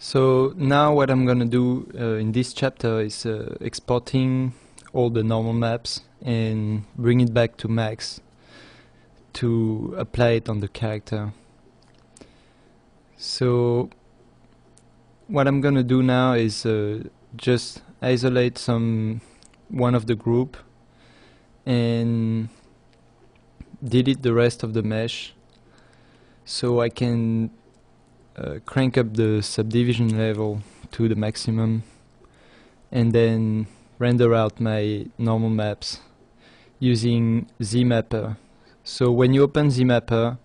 So now what I'm gonna do in this chapter is exporting all the normal maps and bring it back to Max to apply it on the character. So what I'm gonna do now is just isolate one of the group and delete the rest of the mesh so I can crank up the subdivision level to the maximum and then render out my normal maps using ZMapper. So when you open ZMapper,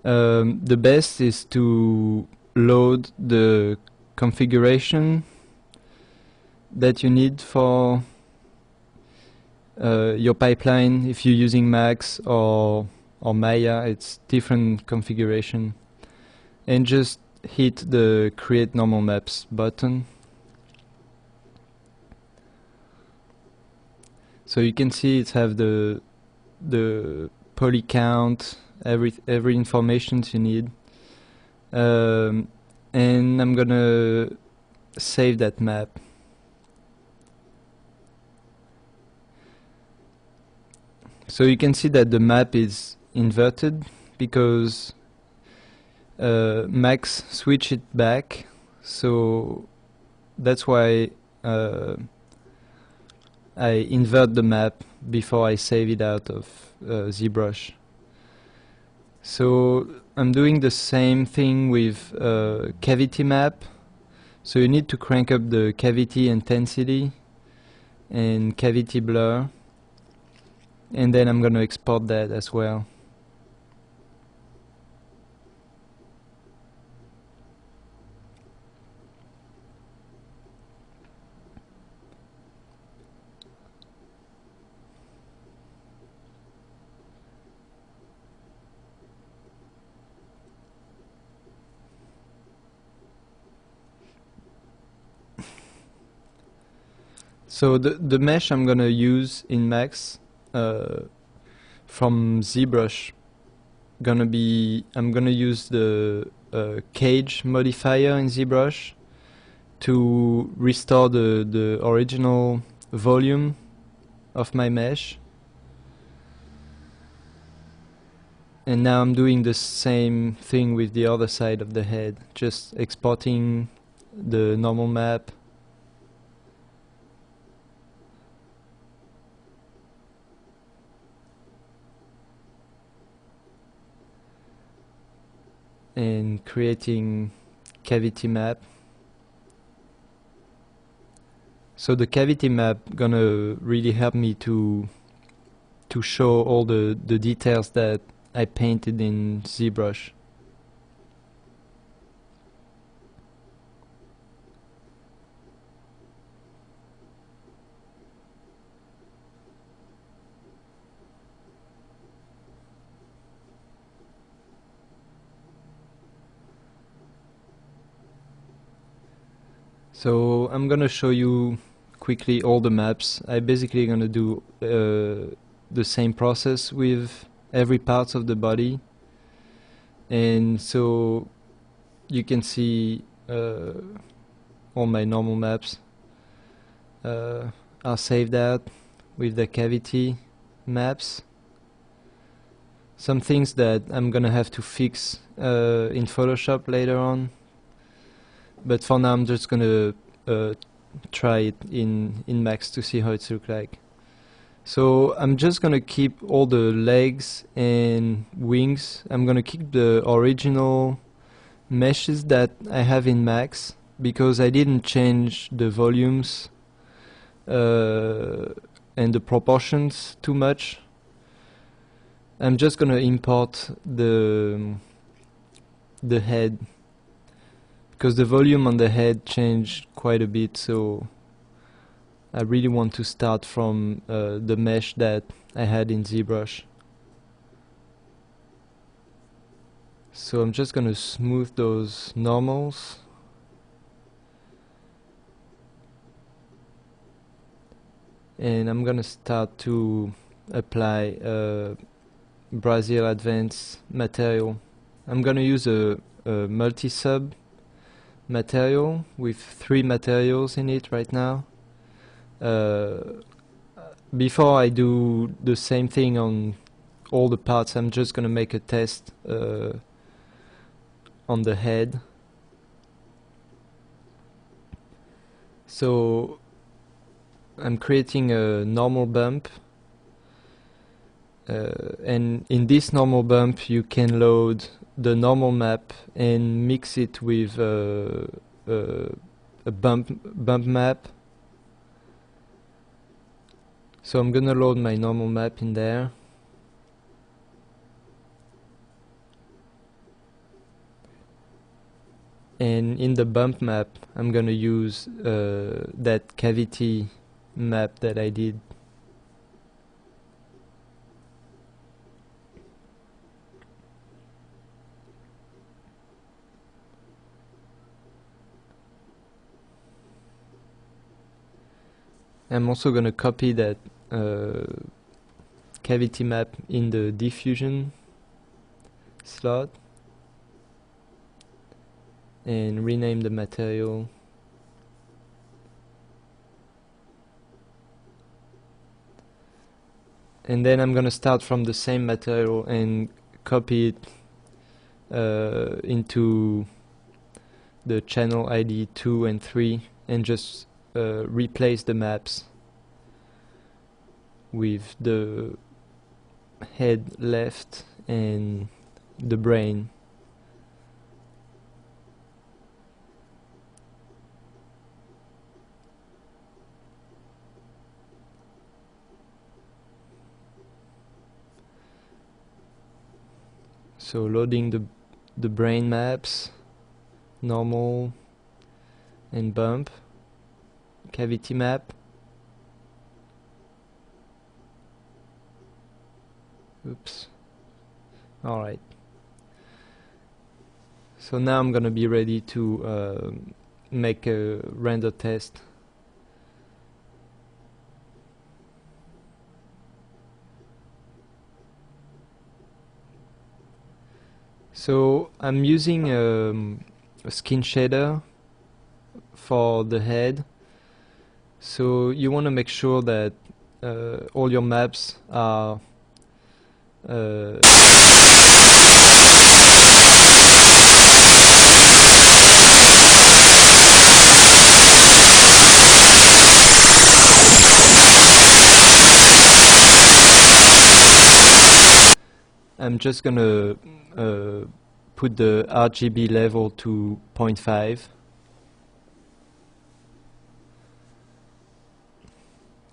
the best is to load the configuration that you need for your pipeline. If you're using Max or Maya, it's different configuration. And just hit the Create Normal Maps button. So you can see it have the poly count, every information you need, and I'm gonna save that map. So you can see that the map is inverted because Max switch it back, so that's why I invert the map before I save it out of ZBrush. So I'm doing the same thing with cavity map. So you need to crank up the cavity intensity and cavity blur, and then I'm going to export that as well. So the mesh I'm gonna use in Max from ZBrush I'm gonna use the cage modifier in ZBrush to restore the original volume of my mesh. And now I'm doing the same thing with the other side of the head, just exporting the normal map. And creating cavity map. So the cavity map gonna really help me to show all the details that I painted in ZBrush. So I'm gonna show you quickly all the maps. I basically gonna do the same process with every part of the body, and so you can see all my normal maps are saved out with the cavity maps. Some things that I'm gonna have to fix in Photoshop later on, but for now I'm just gonna try it in Max to see how it looks like. So I'm just gonna keep all the legs and wings. I'm gonna keep the original meshes that I have in Max because I didn't change the volumes and the proportions too much. I'm just gonna import the head because the volume on the head changed quite a bit, so I really want to start from the mesh that I had in ZBrush. So I'm just gonna smooth those normals. And I'm gonna start to apply Brazil Advanced material. I'm gonna use a multi-sub material with 3 materials in it right now. Before I do the same thing on all the parts, I'm just gonna make a test on the head. So I'm creating a normal bump, and in this normal bump you can load the normal map and mix it with a bump map. So I'm gonna load my normal map in there. And in the bump map I'm gonna use that cavity map that I did. I'm also gonna copy that cavity map in the diffusion slot and rename the material. And then I'm gonna start from the same material and copy it into the channel ID 2 and 3 and just replace the maps with the head left and the brain. So loading the brain maps, normal and bump, cavity map. Oops. Alright. So now I'm gonna be ready to make a render test. So I'm using a skin shader for the head. So you want to make sure that all your maps are I'm just gonna put the RGB level to 0.5.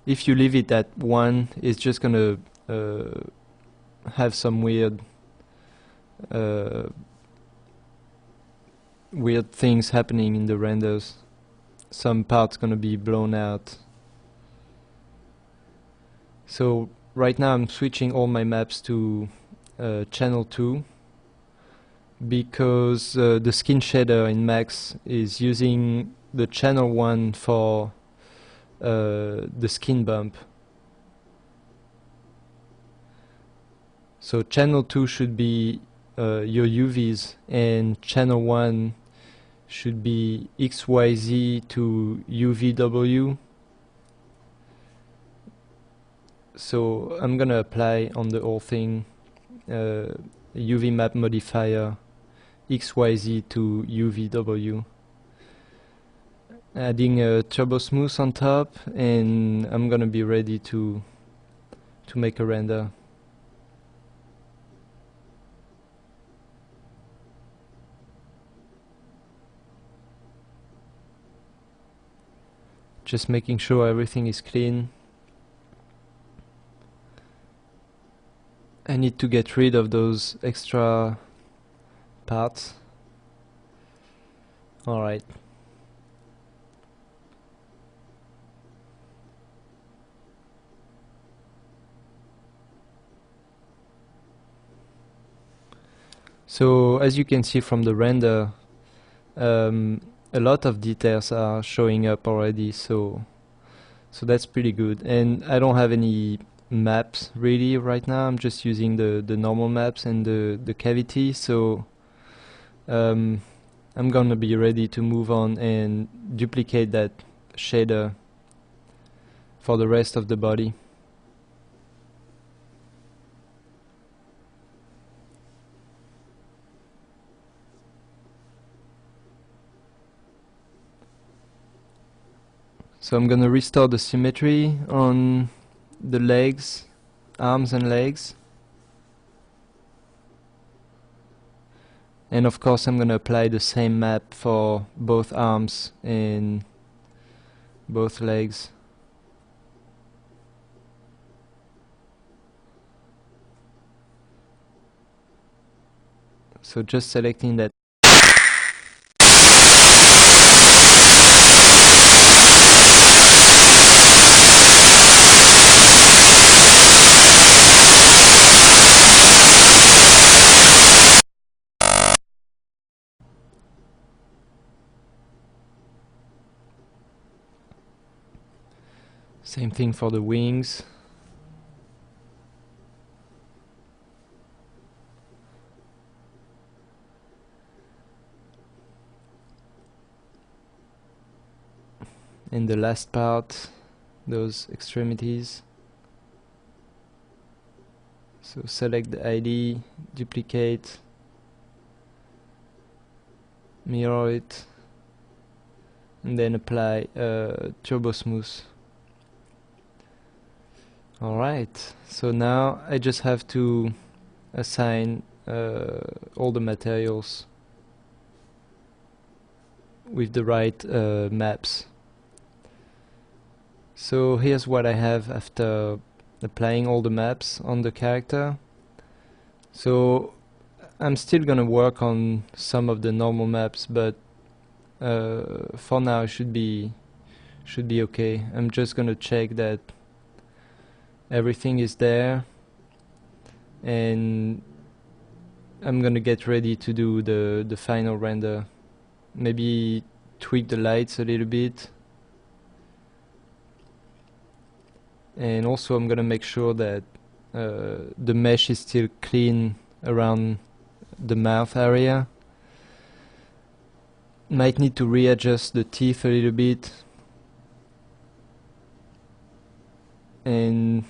If you leave it at 1, it's just gonna have some weird things happening in the renders. Some parts gonna be blown out. So right now I'm switching all my maps to channel 2 because the skin shader in Max is using the channel 1 for the skin bump. So channel 2 should be your UVs and channel 1 should be XYZ to UVW. So I'm gonna apply on the whole thing UV map modifier XYZ to UVW, adding a turbo smooth on top, and I'm gonna be ready to make a render. Just making sure everything is clean. I need to get rid of those extra parts. Alright. So as you can see from the render, a lot of details are showing up already, so that's pretty good. And I don't have any maps really right now. I'm just using the normal maps and the cavity, so I'm gonna be ready to move on and duplicate that shader for the rest of the body. So I'm gonna restore the symmetry on the legs, arms and legs. And of course I'm gonna apply the same map for both arms and both legs. So just selecting that. Same thing for the wings. And the last part, those extremities. So select the ID, duplicate, mirror it, and then apply Turbo Smooth. Alright, so now I just have to assign all the materials with the right maps. So here's what I have after applying all the maps on the character. So I'm still gonna work on some of the normal maps, but for now it should be okay. I'm just gonna check that everything is there, and I'm gonna get ready to do the final render. Maybe tweak the lights a little bit, and also I'm gonna make sure that the mesh is still clean around the mouth area. Might need to readjust the teeth a little bit and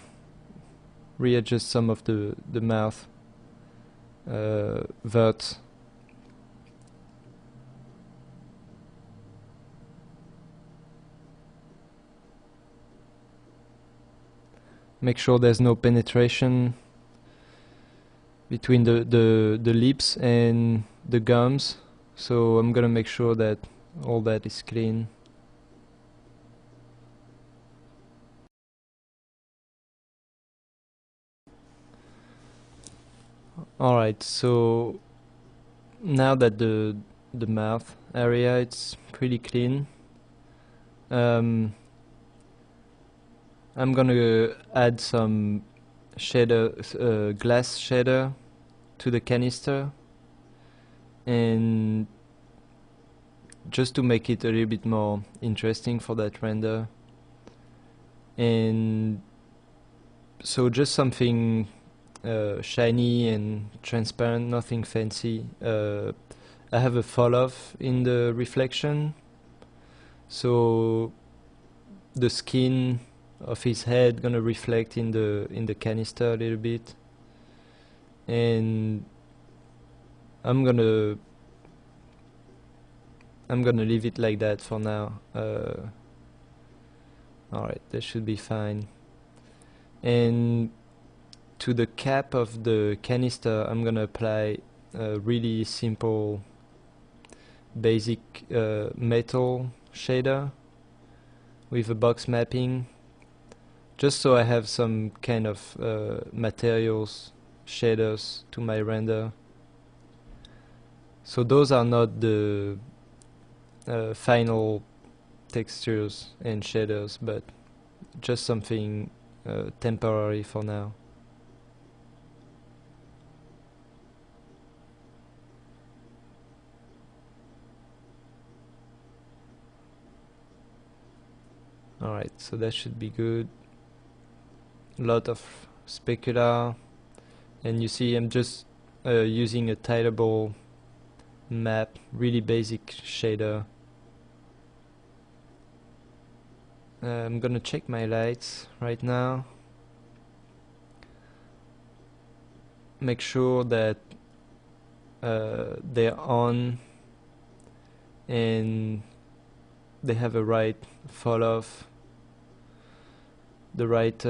readjust some of the mouth verts. Make sure there's no penetration between the lips and the gums. So I'm gonna make sure that all that is clean. Alright, so now that the mouth area it's pretty clean, I'm gonna add some shader, glass shader to the canister, and just to make it a little bit more interesting for that render. And so just something shiny and transparent, nothing fancy. I have a fall off in the reflection, so the skin of his head gonna reflect in the canister a little bit, and I'm gonna leave it like that for now. Alright, that should be fine. And to the cap of the canister I'm gonna apply a really simple basic metal shader with a box mapping, just so I have some kind of materials shaders to my render. So those are not the final textures and shaders, but just something temporary for now. Alright, so that should be good. Lot of specular, and you see I'm just using a tileable map, really basic shader. I'm gonna check my lights right now. Make sure that they're on and they have a right fall off, the right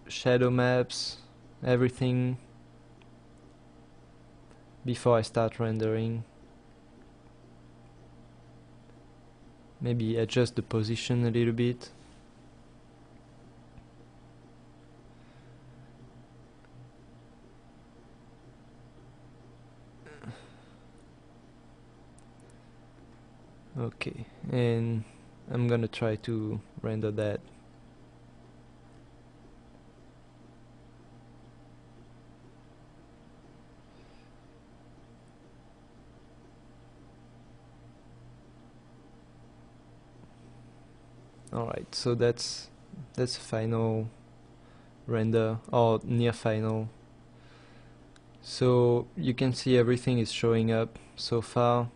shadow maps, everything before I start rendering. Maybe adjust the position a little bit. Okay, and I'm gonna try to render that. Alright, so that's final render, or near final. So you can see everything is showing up so far.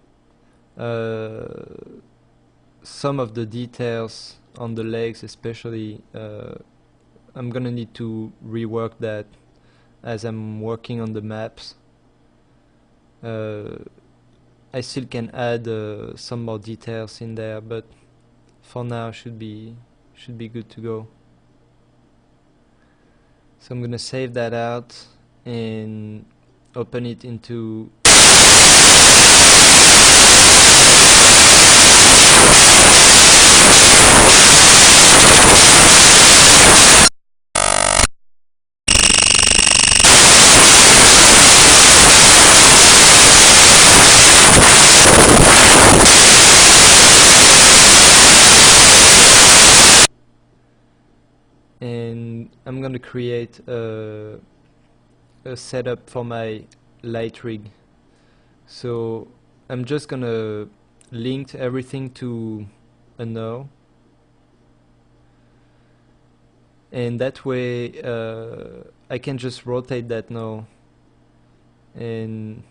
Some of the details on the legs especially, I'm gonna need to rework that as I'm working on the maps. I still can add some more details in there, but for now should be good to go. So I'm gonna save that out and open it into and I'm gonna create a setup for my light rig. So I'm just gonna link everything to a node, and that way I can just rotate that node and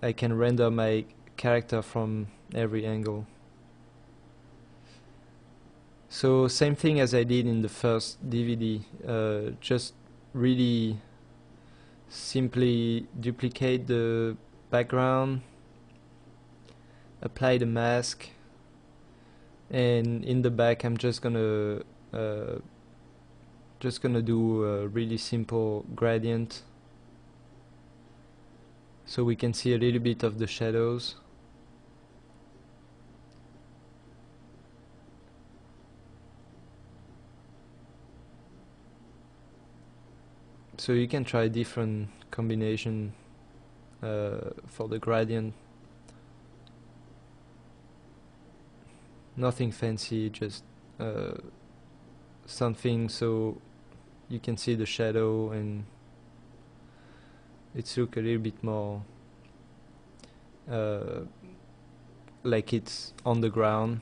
I can render my character from every angle. So same thing as I did in the first DVD, just really simply duplicate the background, apply the mask, and in the back I'm just gonna do a really simple gradient so we can see a little bit of the shadows. So you can try different combination for the gradient. Nothing fancy, just something so you can see the shadow and it's look a little bit more like it's on the ground.